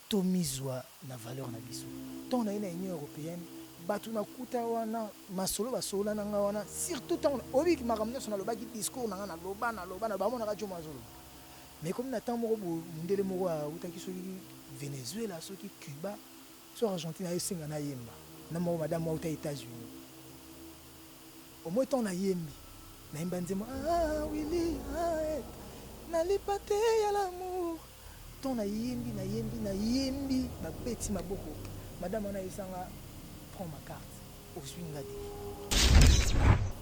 tomizwa na valeur na biso. Tant na Union européenne, batu na kuta wana masolo basola na nga wana surtout tant obi ki makamna sona lobaki discours na nga na loba na ba mona radio mazolo. Mais comme na tant moko ndele moko utaki soki Venezuela, soki Cuba, so Argentine ay singa na yemba. Na moko madame wa uta États-Unis. Au moins tant na yembi. Na yemba nzema Willy na lipate ya l'amour. Tant na yembi ba beti maboko. Madame ona isanga prends ma carte au swinga de.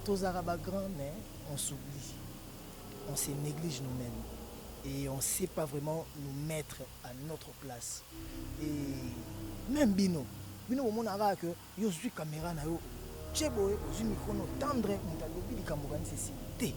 Tous arabes grands mais on s'oublie. On se néglige nous-mêmes et on ne sait pas vraiment nous mettre à notre place. Et même Bino au monde arabe que yo suis caméra na yo chebo au micro no tendre mutalobi likambo c'est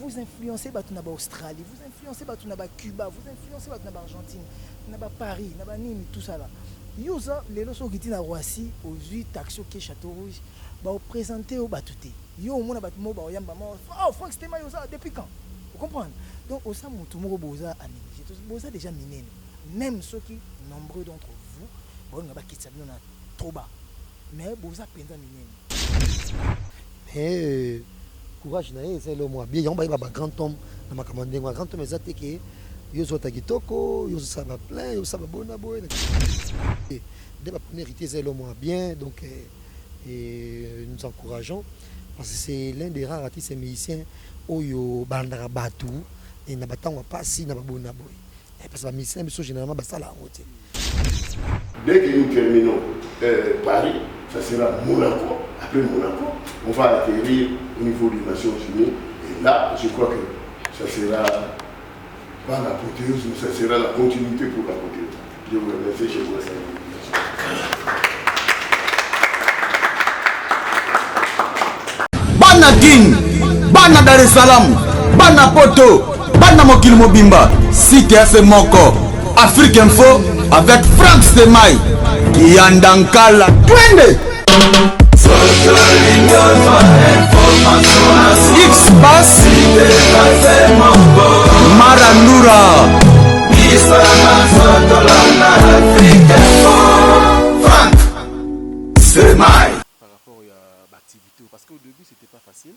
vous influencez Batunaba Australie, vous influencez Batunaba Cuba, vous influencez Batunaba Argentine, Naba Paris, Naba Nîmes, tout ça là. Yosa, les losos qui na Roissy, aux huit taxis au Château Rouge, bah au présenter au Batouté. Yo au monde batmo bah oyamba oh Franck c'était yosa depuis quand? Vous comprenez? Donc au sein tout monde boza à négliger. Boza déjà miné. Même ceux qui nombreux d'entre vous, bon on va quitter na trop bas. Mais boza penda miné. Courage na ye c'est le moi bien on va ba grand homme na makamande grand homme ezate ke yo zota kitoko yo ça va plein yo ça va bona boy et dès la première hérité c'est le moi bien donc et nous encourageons parce que c'est l'un des rares artistes musiciens oyo bandara batu et na batanga pasi na bona boy parce que les musiciens sont généralement basa la route. Dès que nous terminons Paris, ça sera Monaco. Après Monaco, on va atterrir au niveau des Nations Unies. Et là, je crois que ça sera pas l'apothéose, mais ça sera la continuité pour l'apothéose. Je vous remercie chez vous. Bana King, Bana Dar es Salaam, Bana Poto, Bana Mokil Mobimba, Cité FM Moko, Afrique Info avec Franck Stemai, Yandankala, Twende. X-Bass Marandura Franck Stemai. Par rapport à l'activité, parce qu'au début c'était pas facile.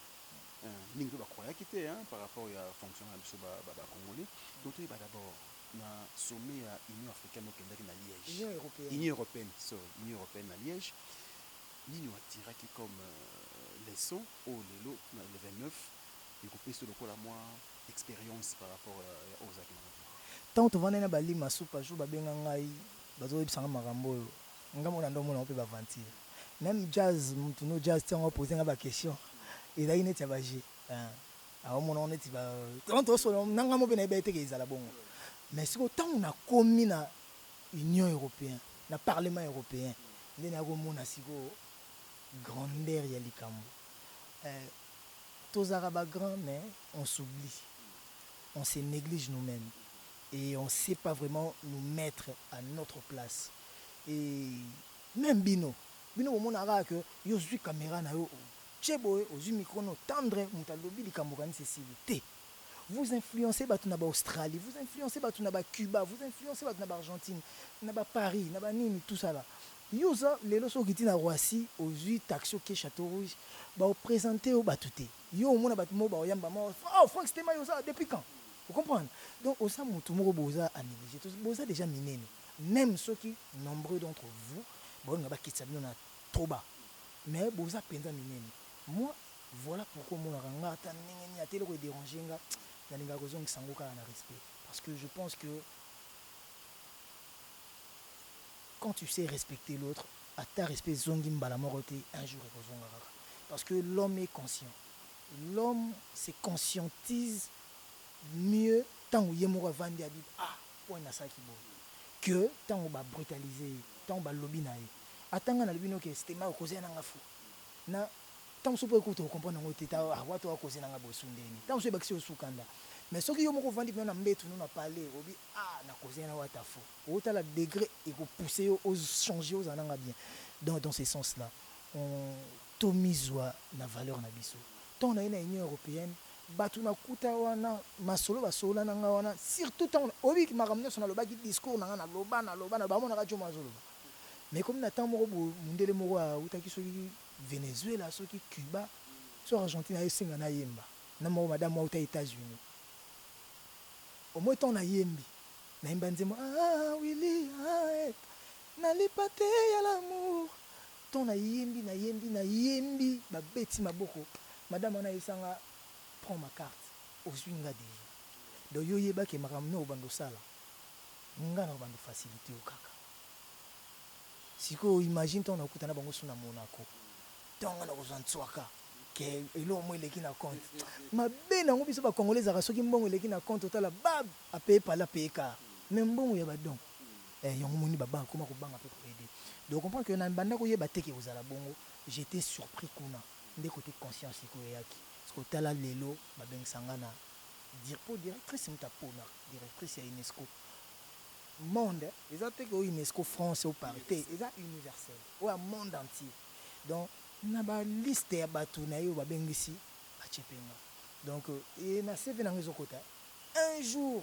Ningo va croire qu'il était par rapport à la fonction de Congolais. Donc il va d'abord na sommet à Union africaine au Québec à Liège. Union européenne à Liège. Nino attira qui comme leçon au lelo le 29 et couper sur le coup la moi expérience par rapport aux acquis. Tant que tu vas na bali masupa jour babenga ngai bazo bisanga makambo ngamo na ndomo na pe ba ventir. Même jazz mutu no jazz tiens on poser nga ba question et là il net ya ba j a on on net ba tant so nanga mo be na ba te ke izala bongo. Mais si autant on a commis na Union européenne, na Parlement européen, ndena ko mona siko grandeur ya likambo. Tous arabes grands mais on s'oublie. On se néglige nous-mêmes et on ne sait pas vraiment nous mettre à notre place. Et même Bino au monde arabe que yo suis caméra na yo chebo au micro no tendre mutalobi likambo c'est vous influencez Batunaba Australie, vous influencez Batunaba Cuba, vous influencez Batunaba Argentine, Naba Paris, Naba Nîmes, tout ça là. Yosa, les losos qui na Roissy, aux huit taxis au Château Rouge, bah au présenter au Batouté. Yo au monde batmo bah oyamba oh Franck c'était yosa depuis quand? Vous comprenez? Donc au sein tout monde boza à négliger. Boza déjà miné. Même ceux qui nombreux d'entre vous, bon on va quitter na trop bas. Mais boza penda miné. Moi voilà pourquoi mon ranga ta ningeni a télé ko déranger nga. Parce que je pense que quand tu sais respecter l'autre, à ta respect zongim balamorote un jour parce que l'homme est conscient. L'homme se conscientise mieux tant où yemora vandi abi point na ça qui bon que tant on va brutaliser, tant on va lobby na e. Atanga na lobby no que c'était mal causé na ngafu. Na tant que vous comprenez que vous avez un peu de temps, vous avez un mais ce qui est un peu de parler, na causer na wata fo. Au degré et vous pousser aux changer aux ananga bien. Dans ce sens là, on tomizwa na valeur na biso. Tant na Union européenne, bato nakuta wana masolo basolola na nga wana surtout ntango obiki makambo nyonso nalobaki discours na nga naloba bamonaka jo mazoloba mais comme na ntango moko mundele moko autaki soki Venezuela soki Cuba so Argentine ayesenga nayemba na moko madame auta États-Unis au moins ntango nayembi nayemba nzembo Willy nalipa te ya l'amour ntango nayembi babeti maboko madame wana ayesanga prends ma carte ozwi nga déjà donc yo yebaki makambo no obanda osala nga na obanda facilité o kaka sikoyo imagine ntango nakuta na bango so na Monaco ntango na kozwa ntswaka ke eloko mo eleki na compte mabe nango biso bakongole ezaka soki mbongo eleki na compte otala bab apeye pala apeye kar mais mbongo ya badon yango moni babanga koma kobanga mpe koede donc comprendre que na banda koyeba teke kozala bongo j'étais surpris kuna nde côté conscience sikoyo eyaki parce que tala lelo babengisanga na po directrice mutapona directrice ya UNESCO monde eza teke oyo UNESCO France au Paris te eza universel oyo monde entier donc na baliste ya bato na yo babengisi bachepenga donc na seve nango ezokota un jour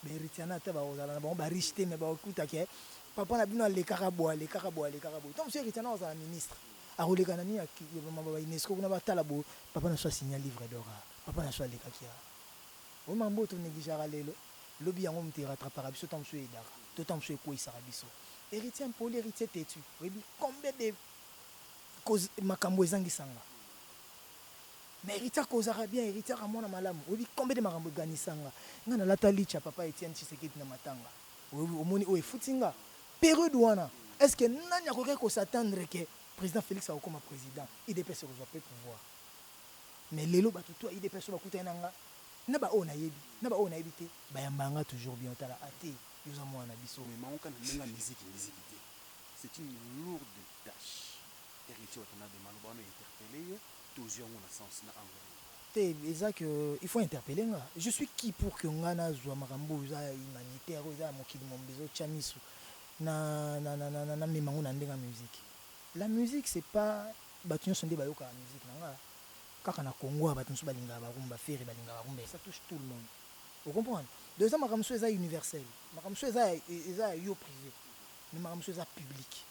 beritiana ata bakozala na bango bariche te mais bakokuta ke papa na bino alekaka boye ntango mosu eritiana kozala ministre akoleka na nini ya UNESCO kuna batala boye papa na so asigna livre d'or papa na so alekaki oyo mambo tonegligeaka lelo lobi yango moto erattrapaka biso ntango mosu edaka to ntango mosu ekweyisaka biso héritier mpoli héritier tetu oyebi combien de makambo ezangisanga mais héritier akozaka bien héritier akamona malamu oyebi combien de makambo eganisanga nga nalata licha papa Etienne Tshisekedi na matanga omoni oyo efuti nga période wana est ce que nani akoki kosatendre ke président Félix akokoma président idps ekozwa mpe pouvoir mais lelo bato to idps bakutani na nga na baoyo nayebi te bayambanga toujours bien otala ate yoza mwana biso mais maoka na ndenga miziki te c'est une lourde tâche héritier watanabe maloba wana interpellé yo tozwi yango na sens na anglais te eza que il faut interpeller nga je suis qui pour que nga nazwa makambo oyo eza humanitaire oyo eza ya mokili mombezo otya miso na memango na ndenga musique la musique c'est pas bato nyonso nde bayokaka musique na nga kaka na Congo bato nyonso balingaka barumba fere balingaka barumba ça touche tout le monde vous comprenez donc eza makambo so eza universel makambo so eza ya yo privé mais makambo so eza public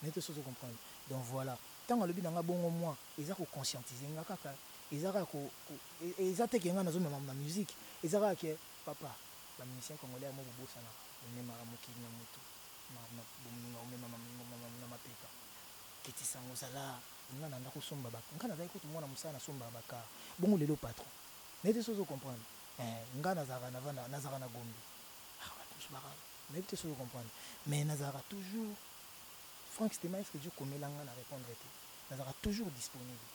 nete so comprendre donc voilà ntango alobi na nga bongo moi eza koconscientiser nga kaka eza teke nga nazomema na musique eza kaka ke papa bamusicien congolais ya mo bobosanaka omemaka mokili na motu omema mapeka ketisango ozala nga na ndako somba nga nazalaki kutu mwana mosala nasombaka bakar bongo lelo patron nete so comprendre nga nazalaka na gombe nayebi te so comprendre mais nazalaka toujours Franck Stémaïs que Dieu commet là na répondre te nazalaka toujours disponible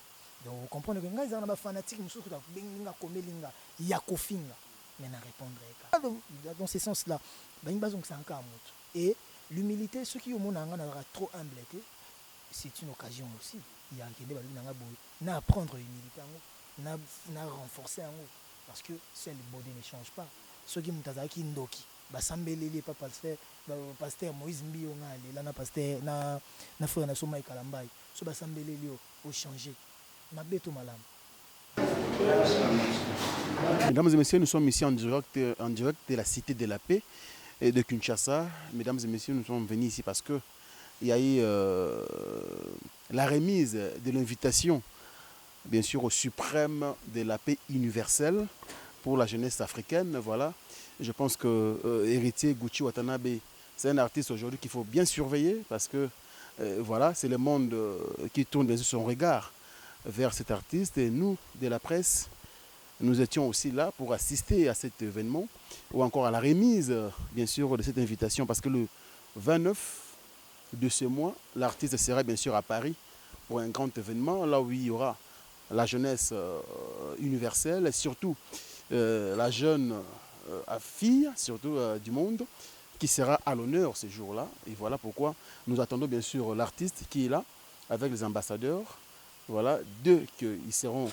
donc vous comprenez que nga ezalaka na bafanatique mosusu kuta benginga komelinga ya kofinga mais na répondre dans ce sens là balingi bazongisa nka moto et l'humilité ceux qui omona nga nazalaka trop humble te c'est une occasion aussi il y a kende balobi nanga boye na apprendre l'humilité yango na renforcer yango parce que seul le body ne change pas soki moto azalaki ndoki basambeleli epa paster Moïse Mbio nga alela na paster na frère na so Mike Kalambai so basambeleli o changer mabeto malamu. Mesdames et messieurs, nous sommes ici en direct de la Cité de la Paix et de Kinshasa. Mesdames et messieurs, nous sommes venus ici parce que il y a eu la remise de l'invitation, bien sûr, au suprême de la paix universelle pour la jeunesse africaine. Voilà. Je pense que héritier Gucci Watanabe, c'est un artiste aujourd'hui qu'il faut bien surveiller parce que voilà, c'est le monde qui tourne bien sûr son regard vers cet artiste. Et nous, de la presse, nous étions aussi là pour assister à cet événement ou encore à la remise, bien sûr, de cette invitation parce que le 29 de ce mois, l'artiste sera bien sûr à Paris pour un grand événement, là où il y aura la jeunesse universelle et surtout la jeune fille, surtout du monde, qui sera à l'honneur ce jour-là. Et voilà pourquoi nous attendons bien sûr l'artiste qui est là avec les ambassadeurs. Voilà, dès qu'ils seront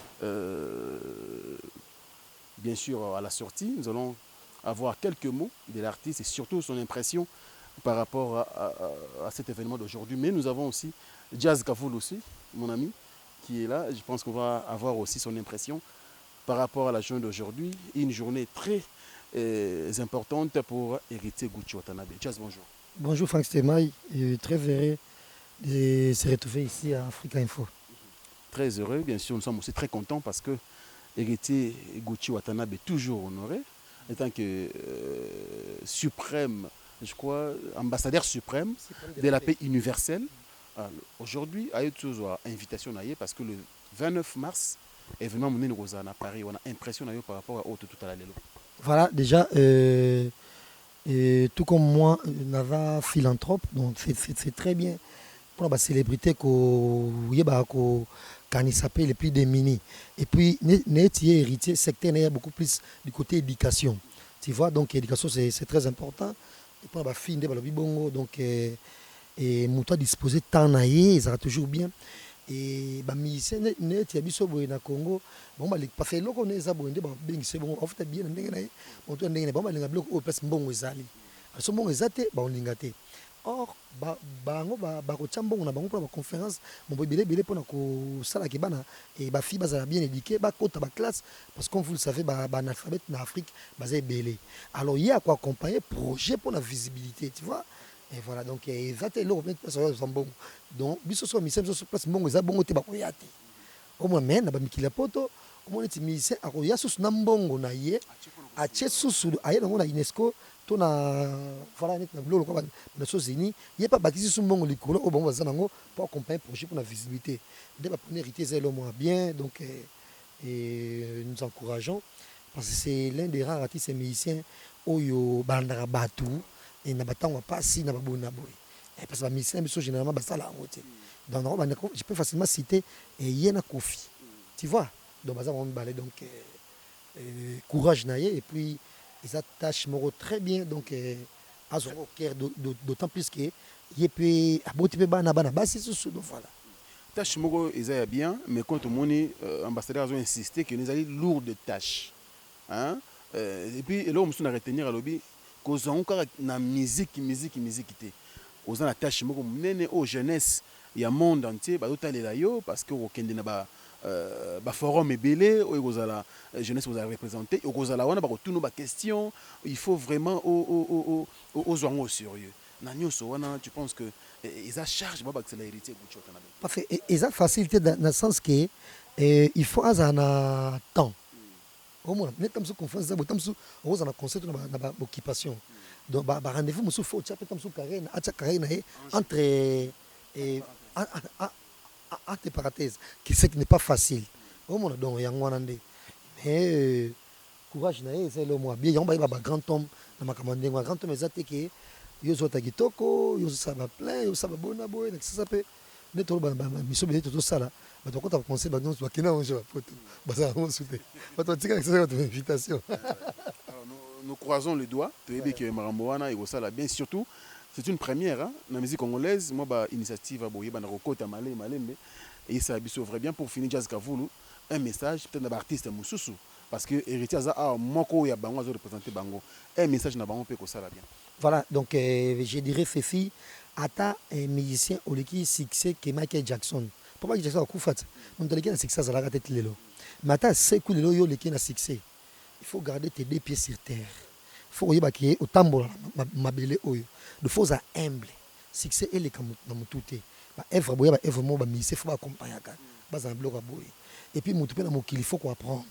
bien sûr à la sortie, nous allons avoir quelques mots de l'artiste et surtout son impression par rapport à cet événement d'aujourd'hui. Mais nous avons aussi Jazz Kafoul aussi, mon ami, qui est là. Je pense qu'on va avoir aussi son impression par rapport à la journée d'aujourd'hui, une journée très importante pour héritier Gucci Watanabe. Jazz, bonjour. Bonjour Franck Stemay, très heureux de se retrouver ici à Africa Info. Très heureux, bien sûr, nous sommes aussi très contents parce que héritier Gucci Watanabe est toujours honoré, en tant que suprême, je crois, ambassadeur suprême de la paix universelle. Aujourd'hui, il y a toujours une invitation parce que le 29 mars, événement mené à Paris, on a impression par rapport à tout à la Lelo. Voilà, déjà, tout comme moi, Nava philanthrope, donc c'est très bien pour la célébrité qu'on s'appelle les plus démunis. Et puis, net héritier secteur, il y a beaucoup plus du côté éducation. Tu vois, donc l'éducation c'est très important. Et pour la fille, donc, et mouton disposé de temps, ça va toujours bien. Et les musiciens net yabiso boye na Congo bon ba parce que loko neza boye ba bengise bon en fait bien ndenge na on to ndenge ba linga bloc au place mbongo ezali so mbongo ezate ba olinga te or bango ba ko chambongo na bango pour la conférence mon boy belé pour na ko sala ke bana et ba fille bazala bien éduqué ba kota ba classe parce que comme vous le savez ba analphabète na Afrique bazé belé alors il y a quoi accompagner projet pour la visibilité tu vois. Et voilà, donc ils étaient là, donc biso so mission so place mbongo za bongo te bakoya te. Au moins men na ba mikila poto, au moins ti mission akoya susu na mbongo na ye, a che susu aye na ngona UNESCO to na voilà net na blolo ko ba na Sozini, ye pa bakisi su mbongo likolo au bongo za nango pour accompagner projet pour la visibilité. Dès ba premier héritier c'est le moins bien donc et nous encourageons parce que c'est l'un des rares artistes et musiciens oyo bandara batu. Et na batanga pasi na babona boy parce que les musiciens sont généralement basala en route donc je peux facilement citer Yena Kofi tu vois donc baza on balai donc courage naie et puis ils attachent moro très bien donc à son cœur d'autant plus que il peut aboti pe bana basi sous donc voilà tâche moko ezaya bien mais quand on est ambassadeur ont insisté que nous allons lourd de tâches hein et puis là on me retenir à lobby kozanguka na musique te oza na tâche moko munene au jeunesse ya monde entier bazotalela yo parce que okende na ba forum ebele oyo kozala jeunesse kozala représenté okozala wana bakotuna ba question il faut vraiment ozwango au sérieux na nyonso wana tu penses que eza charge ba bakisela héritier Gucci Watanabe parce que eza facilité dans le sens que il faut azana temps. Au moins, nous sommes confiance, nous sommes en concert dans l'occupation. Donc, rendez-vous, nous sommes entre parenthèses, qui n'est pas facile. Au moins, donc, il y a un mais courage, c'est le mois. Bien, il y a un grand homme dans ma commande. Un grand homme, c'est que yo zo tagitoko, yo ça va plein, yo ça va bona boy, ça s'appelle. Nous sommes tous ça là. Mais quand on a pensé, nous sommes invitation. Nous croisons les doigts. Bien surtout, c'est une première dans la musique congolaise. Moi, initiative et ça vrai bien pour finir Jazz Kavoulou un message peut-être d'un artiste Moussoussou parce que héritier a moko ya bango représenter bango un message na bango pe ko sala bien. Voilà donc je dirais Fefi ata un musicien au qui succès que Michael Jackson. Pourquoi Jackson a coupé ça? On te dit que succès à la tête lelo. Mais ata c'est cool lelo yo le qui na succès. Il faut garder tes deux pieds sur terre. Il faut yeba ki au tambola mabele oyo. De faut ça humble. Succès et les comme dans mon touté. Ba œuvre boya ba œuvre mo ba musicien faut accompagner ka. Ba za bloc boy. Et puis mutu pe na mokili il faut qu'on apprendre.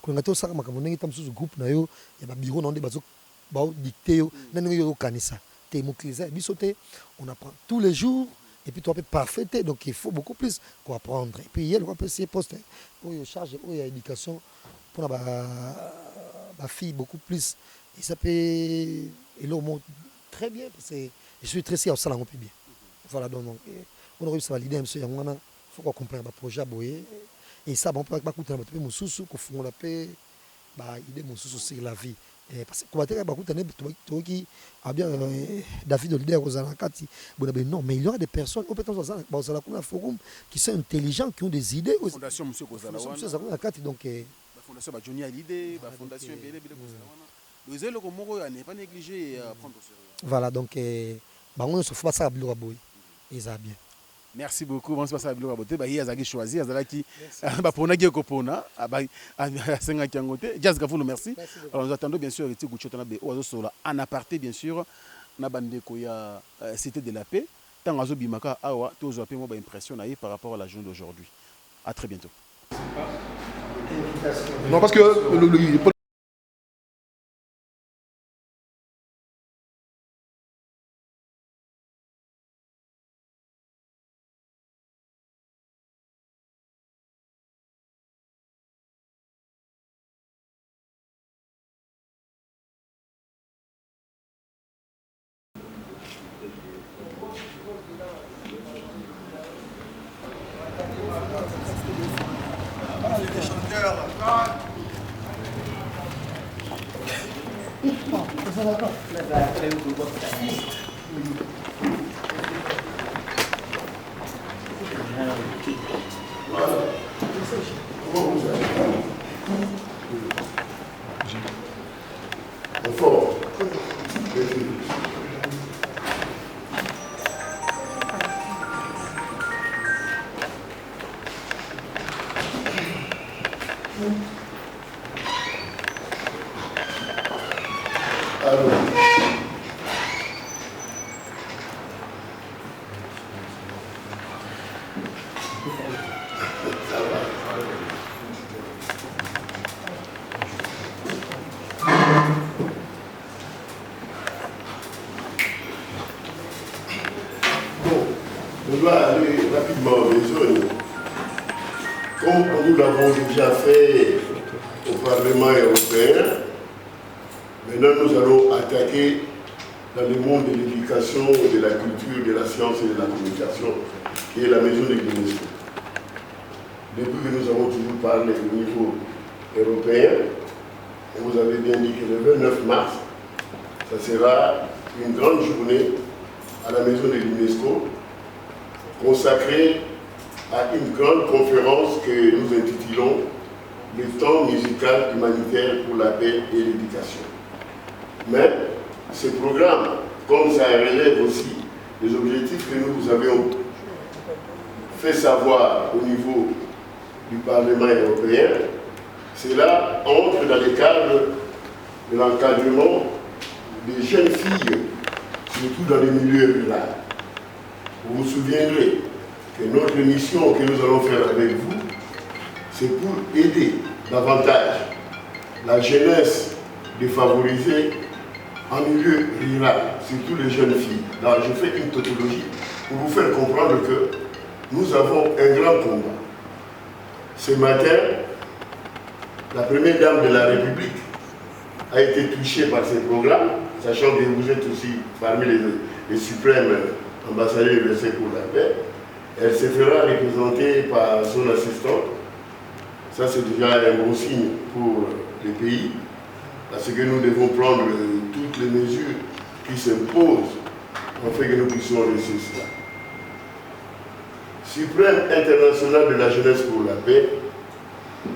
Quand ngato saka makambo ndenge tam sous groupe na yo ya ba bureau na ndé bazo ba dicter yo ndenge yo kanisa. Te mokili za bisoté on apprend tous les jours. Et puis tu peux parfaiter, donc il faut beaucoup plus qu'on apprendre. Et puis il y a le PC poste où il charge, où il y a l'éducation pour ma fille beaucoup plus. Et ça peut, et là on très bien, parce que je suis très sûr, ça l'a un peu bien. Voilà, donc on aurait pu ça valider un peu, il faut qu'on comprenne le projet boyer. Et ça, on peut pas coûter un peu mon sous, qu'on fait la paix, idée mon sous sur la vie. Parce que comment tu as bien David Olivier non mais il y aura des personnes dans un forum qui sont intelligents qui ont des idées aussi. Fondation monsieur Kozala donc fondation Johnny Hallyday fondation Belé le zèle komoko n'est pas négligé à prendre au sérieux. Voilà donc on se fait ça à Bloraboy et ça bien. Merci beaucoup. On se passe à la beauté. Il y a des choisi. Il y a qui pour na kopona à 5 ans côté. Jazz Gafoulou, merci. Alors nous attendons bien sûr Eti Gouchotana be ozo sola en aparté bien sûr na bande ko ya cité de la paix. Tant azo bimaka awa tozo apé mo ba impression na par rapport à la journée d'aujourd'hui. À très bientôt. Non parce que on doit aller rapidement en besogne. Comme nous l'avons déjà fait au Parlement européen, maintenant nous allons attaquer dans le monde de l'éducation, de la culture, de la science et de la communication, qui est la maison de l'UNESCO. Depuis que nous avons toujours parlé au niveau européen, et vous avez bien dit que le 29 mars, ça sera une grande journée à la maison de l'UNESCO consacrée à une grande conférence que nous intitulons le temps musical humanitaire pour la paix et l'éducation. Mais ce programme, comme ça relève aussi les objectifs que nous vous avions fait savoir au niveau du Parlement européen, cela entre dans le cadre de l'encadrement des jeunes filles, surtout dans les milieux ruraux. Vous vous souviendrez que notre mission que nous allons faire avec vous, c'est pour aider davantage la jeunesse défavorisée en milieu rural, surtout les jeunes filles. Là, je fais une tautologie pour vous faire comprendre que nous avons un grand combat. Ce matin, la première dame de la République a été touchée par ces programmes, sachant que vous êtes aussi parmi les suprêmes ambassadeurs universels pour la paix. Elle se fera représenter par son assistante. Ça, c'est déjà un bon signe pour le pays, parce que nous devons prendre toutes les mesures qui s'imposent afin que nous puissions réussir cela. Suprême international de la jeunesse pour la paix,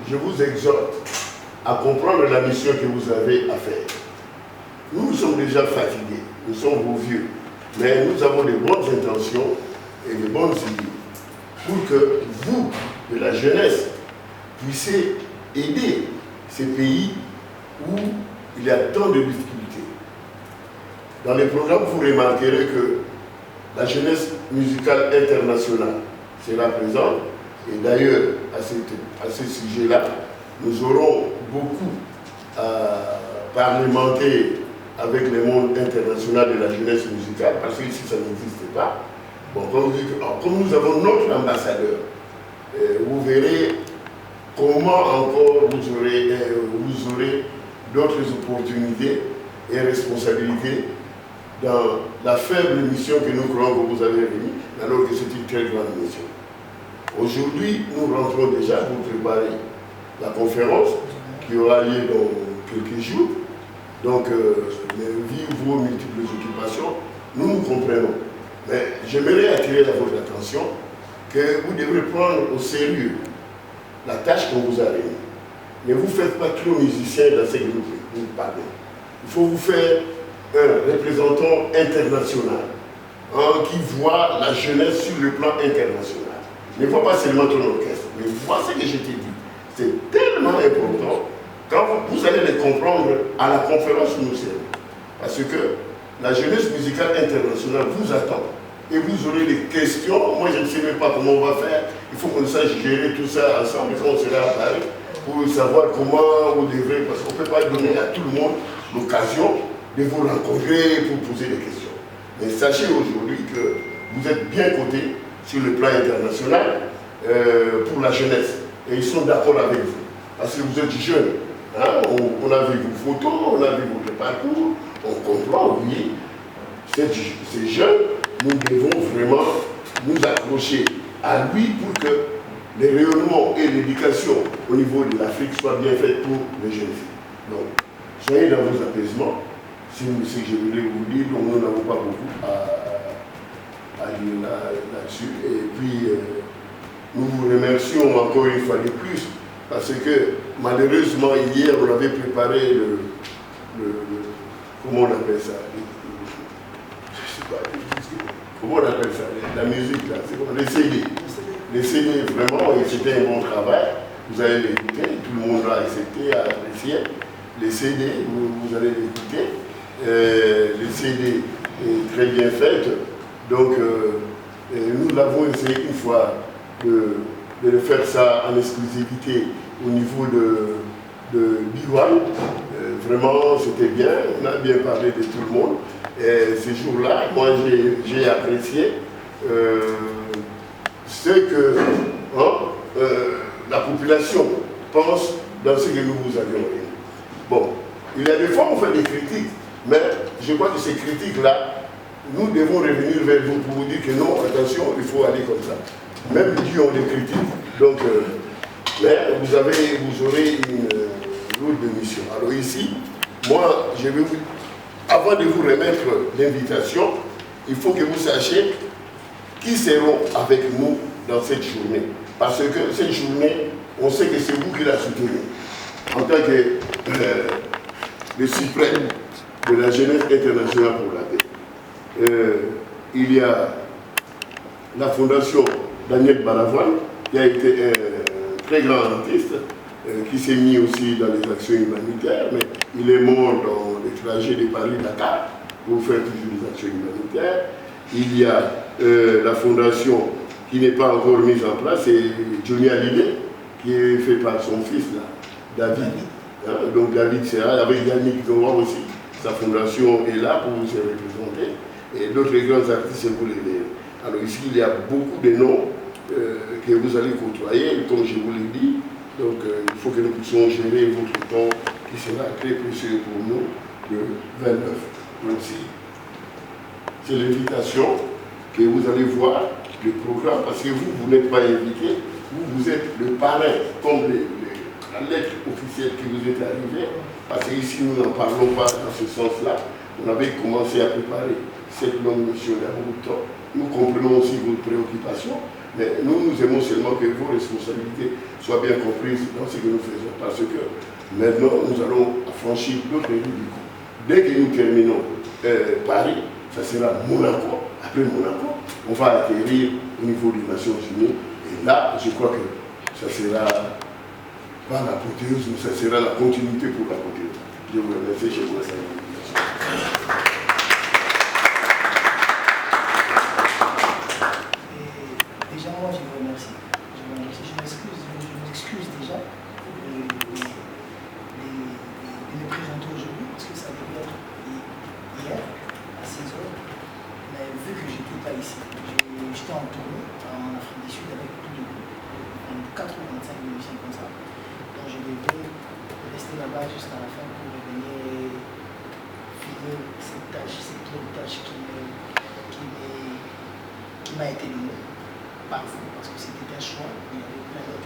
je vous exhorte à comprendre la mission que vous avez à faire. Nous sommes déjà fatigués, nous sommes vos vieux, mais nous avons de bonnes intentions et de bonnes idées pour que vous, de la jeunesse, puissiez aider ces pays où il y a tant de difficultés. Dans les programmes, vous remarquerez que la jeunesse musicale internationale sera présente. Et d'ailleurs, à ce sujet-là, nous aurons beaucoup à parlementer avec le monde international de la jeunesse musicale, parce que ici, ça n'existe pas. Bon, comme nous avons notre ambassadeur, vous verrez comment encore vous aurez d'autres opportunités et responsabilités dans la faible mission que nous croyons que vous avez réunie, alors que c'est une très grande mission. Aujourd'hui, nous rentrons déjà pour préparer la conférence qui aura lieu dans quelques jours. Donc, vu vos multiples occupations, nous nous comprenons. Mais j'aimerais attirer votre attention que vous devrez prendre au sérieux la tâche qu'on vous a réunie. Ne vous faites pas trop musicien dans ce que nous parlons. Il faut vous faire un représentant international, un vraiment qui voit la jeunesse sur le plan international. Ne vois pas seulement ton orchestre, mais vois ce que je t'ai dit. C'est tellement important quand vous allez les comprendre à la conférence où nous sommes. Parce que la jeunesse musicale internationale vous attend. Et vous aurez des questions. Moi, je ne sais même pas comment on va faire. Il faut qu'on sache gérer tout ça ensemble quand on sera à Paris pour savoir comment vous devrez, parce qu'on ne peut pas donner à tout le monde l'occasion de vous rencontrer pour poser des questions. Mais sachez aujourd'hui que vous êtes bien cotés sur le plan international pour la jeunesse. Et ils sont d'accord avec vous. Parce que vous êtes jeunes. Hein? On a vu vos photos, on a vu votre parcours, on comprend, oui. Ces jeunes, nous devons vraiment nous accrocher à lui pour que les rayonnements et l'éducation au niveau de l'Afrique soient bien faits pour les jeunes filles. Donc, soyez dans vos apaisements. C'est ce que je voulais vous dire. Donc, nous n'avons pas beaucoup à dire là-dessus. Et puis, nous vous remercions encore une fois de plus parce que malheureusement, hier, on avait préparé comment on appelle ça? Comment on appelle ça? La musique, là, c'est bon, les CD. Les CD, vraiment, c'était un bon travail. Vous allez l'écouter, tout le monde l'a accepté, a apprécié. Les CD, vous allez l'écouter. Les CD est très bien fait. Donc, nous l'avons essayé une fois de faire ça en exclusivité au niveau de B1. Vraiment, c'était bien. On a bien parlé de tout le monde. Et ces jours-là, moi, j'ai apprécié ce que la population pense dans ce que nous vous avions dit. Bon, il y a des fois, on fait des critiques, mais je crois que ces critiques-là, nous devons revenir vers vous pour vous dire que non, attention, il faut aller comme ça. Même les dieux ont des critiques. Donc, mais vous aurez une autre mission. Alors ici, moi, je vais vous... Avant de vous remettre l'invitation, il faut que vous sachiez qui seront avec nous dans cette journée. Parce que cette journée, on sait que c'est vous qui la soutenez. En tant que le suprême de la jeunesse internationale pour la paix. Il y a la fondation Daniel Balavoine, qui a été un très grand artiste, qui s'est mis aussi dans les actions humanitaires, mais il est mort dans les trajets de Paris-Dakar pour faire toujours des actions humanitaires. Il y a la fondation qui n'est pas encore mise en place, c'est Johnny Hallyday, qui est fait par son fils, là, David. Hein, donc David Serra, avec Yannick Noah aussi, sa fondation est là pour vous représenter. Et d'autres grands artistes, vous les verrez. Alors ici, il y a beaucoup de noms que vous allez côtoyer, comme je vous l'ai dit. Donc il faut que nous puissions gérer votre temps qui sera très précieux pour nous le 29. Donc c'est l'invitation que vous allez voir, le programme, parce que vous n'êtes pas invité, vous êtes le parrain, comme la lettre officielle qui vous est arrivée, parce qu'ici nous n'en parlons pas dans ce sens-là. On avait commencé à préparer cette longue mission il y a beaucoup de temps. Nous comprenons aussi vos préoccupations, mais nous aimons seulement que vos responsabilités soient bien comprises dans ce que nous faisons, parce que maintenant nous allons affranchir d'autres rues du coup. Dès que nous terminons Paris, ça sera Monaco. Après Monaco, on va atterrir au niveau des Nations Unies, et là, je crois que ça sera pas l'apothéose, mais ça sera la continuité pour l'apothéose. Je vous remercie, je vous remercie. Déjà, moi, je vous remercie. Je m'excuse déjà de me présenter aujourd'hui, parce que ça devait être hier, à 16h. Mais vu que je n'étais pas ici, j'étais en tournée en Afrique du Sud avec tout le groupe, 4 ou 25 musiciens comme ça. Donc je devais rester là-bas jusqu'à la fin pour revenir finir cette tâche, cette longue tâche qui m'a été donnée par vous, parce que c'était un choix. Il y avait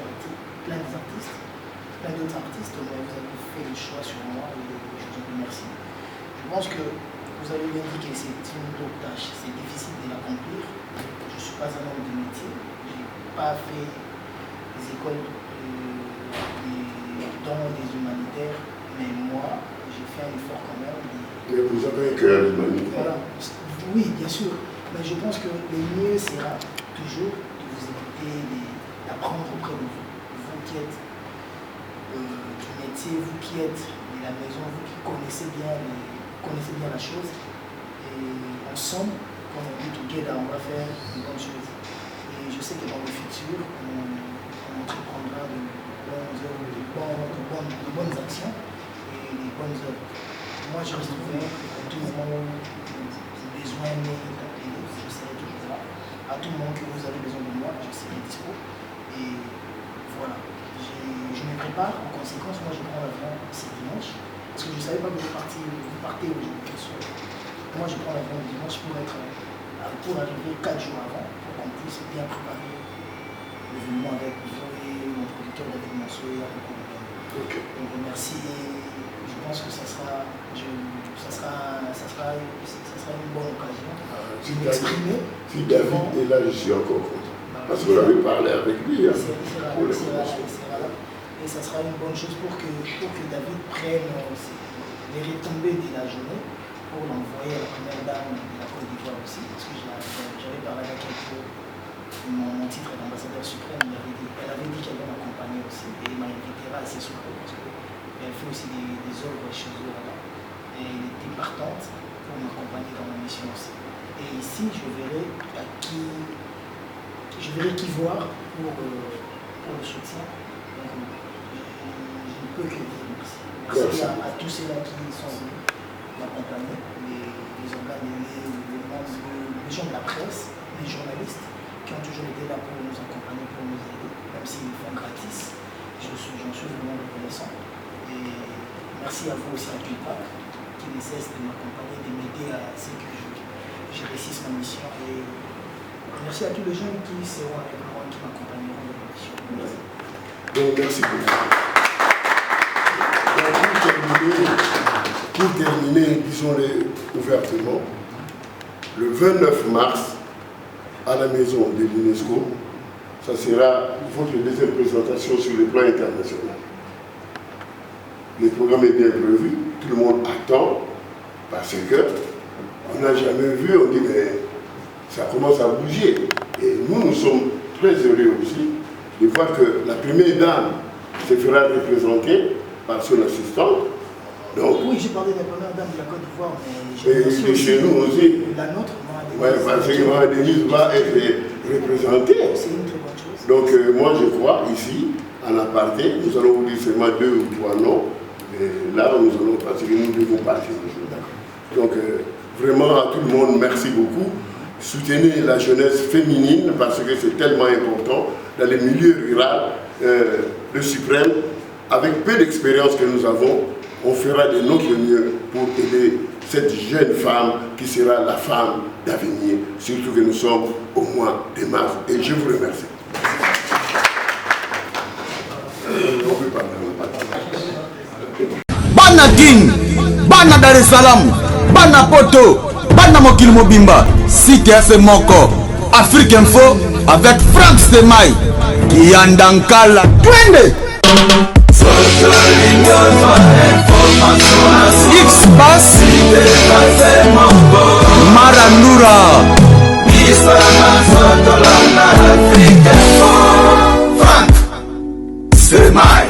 plein d'autres artistes, mais vous avez fait le choix sur moi et je vous remercie. Je pense que vous avez bien dit que c'est une longue tâche, c'est difficile de l'accomplir. Je ne suis pas un homme de métier, je n'ai pas fait des écoles des humanitaires, mais moi, j'ai fait un effort quand même. Mais vous avez un cœur humanitaire. Voilà. Oui, bien sûr. Mais je pense que le mieux sera toujours de vous écouter, d'apprendre auprès de vous. Vous qui êtes du métier, vous qui êtes de la maison, vous qui connaissez bien la chose. Et ensemble, comme on dit together, on va faire de bonnes choses. Et je sais que dans le futur, on entreprendra de bonnes actions et des bonnes œuvres. Moi, je reste ouvert à tout moment où besoin n'est appelé, je serai toujours là. À tout moment que vous avez besoin de moi, je serai dispo. Et voilà, je me prépare. En conséquence, moi, je prends l'avion ce dimanche. Parce que je ne savais pas que vous partez aujourd'hui. Moi, je prends l'avion le dimanche pour arriver 4 jours avant, pour qu'on puisse bien préparer l'événement avec vous et mon producteur d'événements et avec vous. Donc, merci. Je pense que ça sera une bonne occasion de m'exprimer. Si David est là, je suis encore content. Parce que vous avez parlé avec lui. Et ça sera une bonne chose pour que David prenne les retombées de la journée pour l'envoyer à la première dame de la Côte d'Ivoire aussi. Parce que j'avais parlé avec elle pour mon titre d'ambassadeur suprême. Elle avait dit qu'elle va m'accompagner aussi. Et elle m'invitera à ses soirées parce qu'elle fait aussi des œuvres chez eux là-bas. Et elle était partante pour m'accompagner dans ma mission aussi. Et ici, je verrai qui voir pour le soutien. Donc, je ne peux que dire merci. Merci à tous ceux-là qui sont venus m'accompagner, les organes, les gens de la presse, les journalistes qui ont toujours été là pour nous accompagner, pour nous aider, même s'ils le font gratis. J'en suis vraiment reconnaissant. Et merci à vous aussi à Tupac qui ne cesse de m'accompagner, de m'aider à ce que je réussisse ma mission. Et merci à tous les gens qui seront avec moi, qui m'accompagneront dans ma mission. Merci. Donc, merci beaucoup. Pour terminer, disons-le ouvertement, le 29 mars, à la maison de l'UNESCO, ça sera votre deuxième présentation sur le plan international. Le programme est bien prévu, tout le monde attend, parce que on n'a jamais vu, on dit mais ça commence à bouger. Et nous sommes très heureux aussi de voir que la première dame se fera représenter par son assistante. Donc, oui, j'ai parlé de la première dame de la Côte d'Ivoire, mais de chez nous aussi. La nôtre, parce que Mme Denise va être représentée. C'est une très bonne chose. Donc, moi je crois ici, en aparté, nous allons vous dire seulement 2 ou 3 noms. Et là, nous allons parce que nous devons partir. Donc, vraiment, à tout le monde, merci beaucoup. Soutenez la jeunesse féminine parce que c'est tellement important dans les milieux ruraux. Le suprême, avec peu d'expérience que nous avons, on fera de notre mieux pour aider cette jeune femme qui sera la femme d'avenir, surtout que nous sommes au mois de mars. Et je vous remercie. Bana King, Bana Dar es Salaam, Bana Poto, Bana Mokil Mobimba, CTF Moko, Afrique Info avec Franck Stemai, Yandankala, Twende. X-Bass, Marandura, Franck Stemai.